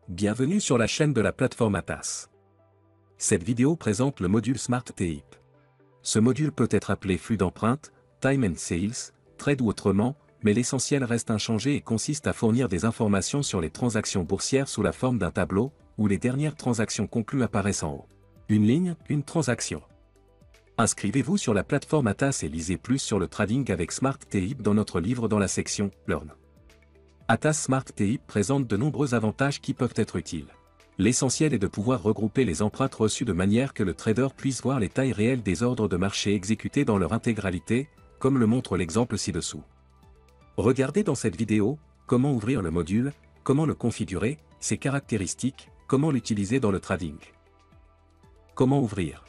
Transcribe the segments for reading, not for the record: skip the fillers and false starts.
Bienvenue sur la chaîne de la plateforme Atas. Cette vidéo présente le module Smart TIP. Ce module peut être appelé flux d'empreintes, Time and Sales, Trade ou autrement, mais l'essentiel reste inchangé et consiste à fournir des informations sur les transactions boursières sous la forme d'un tableau, où les dernières transactions conclues apparaissent en haut. Une ligne, une transaction. Inscrivez-vous sur la plateforme Atas et lisez plus sur le trading avec Smart TIP dans notre livre dans la section Learn. Atas Smart TIP présente de nombreux avantages qui peuvent être utiles. L'essentiel est de pouvoir regrouper les empreintes reçues de manière que le trader puisse voir les tailles réelles des ordres de marché exécutés dans leur intégralité, comme le montre l'exemple ci-dessous. Regardez dans cette vidéo, comment ouvrir le module, comment le configurer, ses caractéristiques, comment l'utiliser dans le trading. Comment ouvrir?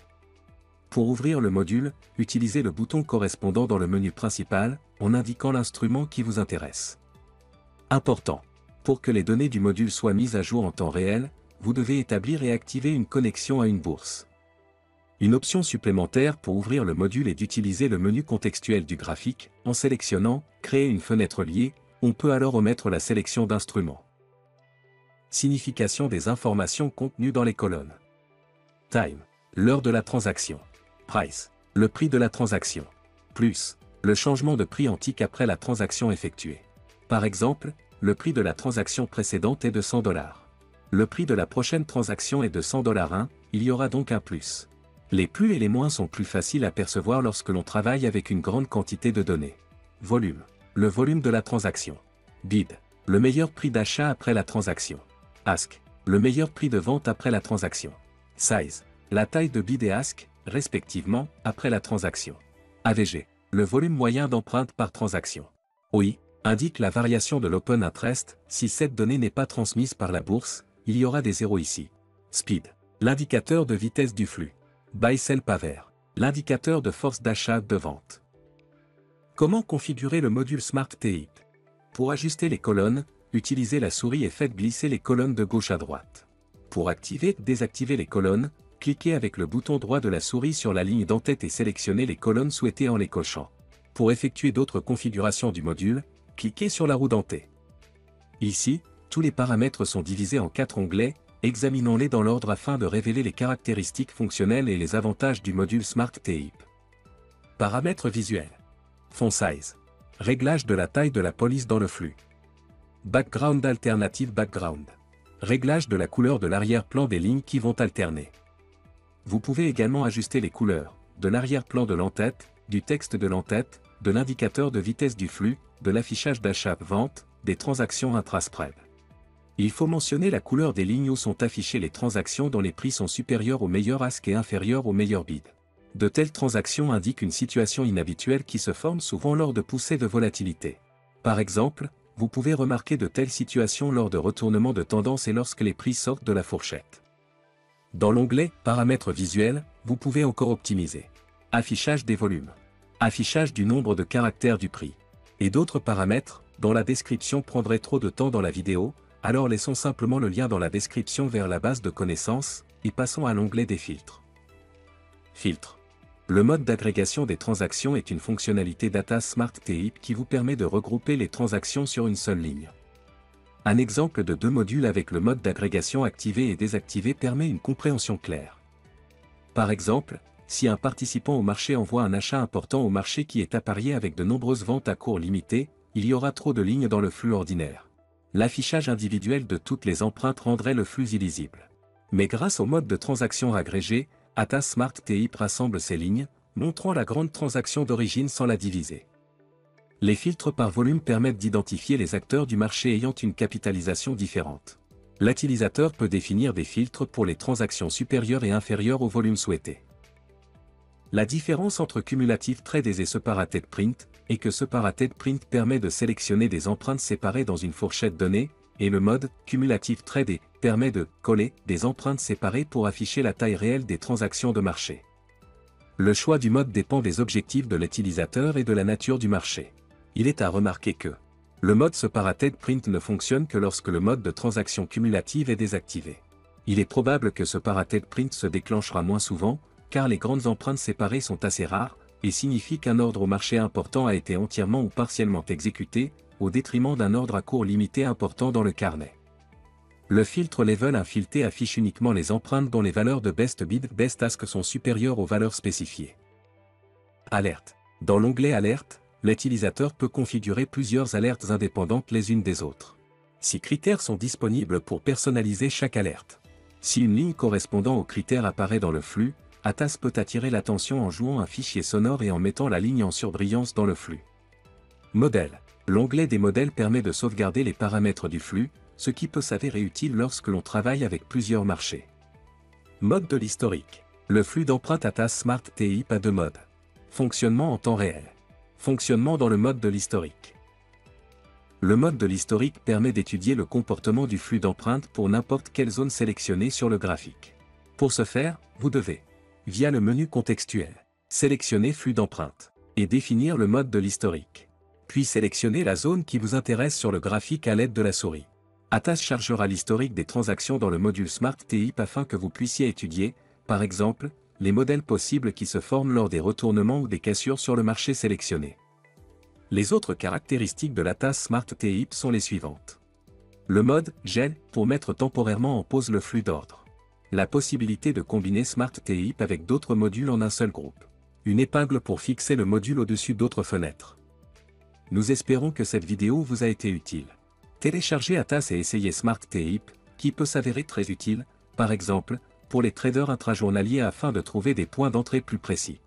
Pour ouvrir le module, utilisez le bouton correspondant dans le menu principal, en indiquant l'instrument qui vous intéresse. Important. Pour que les données du module soient mises à jour en temps réel, vous devez établir et activer une connexion à une bourse. Une option supplémentaire pour ouvrir le module est d'utiliser le menu contextuel du graphique. En sélectionnant « Créer une fenêtre liée », on peut alors omettre la sélection d'instruments. Signification des informations contenues dans les colonnes. Time. L'heure de la transaction. Price. Le prix de la transaction. Plus. Le changement de prix antique après la transaction effectuée. Par exemple, le prix de la transaction précédente est de $100. Le prix de la prochaine transaction est de $100, il y aura donc un plus. Les plus et les moins sont plus faciles à percevoir lorsque l'on travaille avec une grande quantité de données. Volume. Le volume de la transaction. Bid. Le meilleur prix d'achat après la transaction. Ask. Le meilleur prix de vente après la transaction. Size. La taille de bid et ask, respectivement, après la transaction. AVG. Le volume moyen d'empreintes par transaction. OI. Indique la variation de l'open interest. Si cette donnée n'est pas transmise par la bourse, il y aura des zéros ici. Speed. L'indicateur de vitesse du flux. Buy-sell paver. L'indicateur de force d'achat de vente. Comment configurer le module Smart TIP? Pour ajuster les colonnes, utilisez la souris et faites glisser les colonnes de gauche à droite. Pour désactiver les colonnes, cliquez avec le bouton droit de la souris sur la ligne d'en-tête et sélectionnez les colonnes souhaitées en les cochant. Pour effectuer d'autres configurations du module, cliquez sur la roue dentée. Ici, tous les paramètres sont divisés en 4 onglets, examinons-les dans l'ordre afin de révéler les caractéristiques fonctionnelles et les avantages du module Smart TIP. Paramètres visuels. Font size. Réglage de la taille de la police dans le flux. Background alternative background. Réglage de la couleur de l'arrière-plan des lignes qui vont alterner. Vous pouvez également ajuster les couleurs, de l'arrière-plan de l'entête, du texte de l'entête, de l'indicateur de vitesse du flux, de l'affichage d'achat-vente, des transactions intra-spread. Il faut mentionner la couleur des lignes où sont affichées les transactions dont les prix sont supérieurs au meilleur ask et inférieurs au meilleur bid. De telles transactions indiquent une situation inhabituelle qui se forme souvent lors de poussées de volatilité. Par exemple, vous pouvez remarquer de telles situations lors de retournements de tendance et lorsque les prix sortent de la fourchette. Dans l'onglet « Paramètres visuels », vous pouvez encore optimiser. Affichage des volumes. Affichage du nombre de caractères du prix. Et d'autres paramètres, dont la description prendrait trop de temps dans la vidéo, alors laissons simplement le lien dans la description vers la base de connaissances, et passons à l'onglet des filtres. Filtre. Le mode d'agrégation des transactions est une fonctionnalité d'Atas Smart TIP qui vous permet de regrouper les transactions sur une seule ligne. Un exemple de 2 modules avec le mode d'agrégation activé et désactivé permet une compréhension claire. Par exemple, si un participant au marché envoie un achat important au marché qui est apparié avec de nombreuses ventes à court limité, il y aura trop de lignes dans le flux ordinaire. L'affichage individuel de toutes les empreintes rendrait le flux illisible. Mais grâce au mode de transaction agrégé, Atas Smart TIP rassemble ces lignes, montrant la grande transaction d'origine sans la diviser. Les filtres par volume permettent d'identifier les acteurs du marché ayant une capitalisation différente. L'utilisateur peut définir des filtres pour les transactions supérieures et inférieures au volume souhaité. La différence entre Cumulative Trade et Separated Print est que Separated Print permet de sélectionner des empreintes séparées dans une fourchette donnée, et le mode Cumulative Trade permet de coller des empreintes séparées pour afficher la taille réelle des transactions de marché. Le choix du mode dépend des objectifs de l'utilisateur et de la nature du marché. Il est à remarquer que le mode Separated Print ne fonctionne que lorsque le mode de transaction cumulative est désactivé. Il est probable que Separated Print se déclenchera moins souvent, car les grandes empreintes séparées sont assez rares, et signifie qu'un ordre au marché important a été entièrement ou partiellement exécuté, au détriment d'un ordre à court limité important dans le carnet. Le filtre Level Infilté affiche uniquement les empreintes dont les valeurs de Best Bid Best Task sont supérieures aux valeurs spécifiées. Alerte. Dans l'onglet Alerte, l'utilisateur peut configurer plusieurs alertes indépendantes les unes des autres. 6 critères sont disponibles pour personnaliser chaque alerte. Si une ligne correspondant au critère apparaît dans le flux, Atas peut attirer l'attention en jouant un fichier sonore et en mettant la ligne en surbrillance dans le flux. Modèle. L'onglet des modèles permet de sauvegarder les paramètres du flux, ce qui peut s'avérer utile lorsque l'on travaille avec plusieurs marchés. Mode de l'historique. Le flux d'empreintes Atas Smart TIP a deux modes. Fonctionnement en temps réel. Fonctionnement dans le mode de l'historique. Le mode de l'historique permet d'étudier le comportement du flux d'empreintes pour n'importe quelle zone sélectionnée sur le graphique. Pour ce faire, vous devez, via le menu contextuel, sélectionner flux d'empreintes et définir le mode de l'historique. Puis sélectionner la zone qui vous intéresse sur le graphique à l'aide de la souris. Atas chargera l'historique des transactions dans le module Smart TIP afin que vous puissiez étudier, par exemple, les modèles possibles qui se forment lors des retournements ou des cassures sur le marché sélectionné. Les autres caractéristiques de l'Atas Smart TIP sont les suivantes. Le mode Gel pour mettre temporairement en pause le flux d'ordre. La possibilité de combiner Smart TIP avec d'autres modules en un seul groupe. Une épingle pour fixer le module au-dessus d'autres fenêtres. Nous espérons que cette vidéo vous a été utile. Téléchargez Atas et essayez Smart TIP, qui peut s'avérer très utile, par exemple, pour les traders intrajournaliers afin de trouver des points d'entrée plus précis.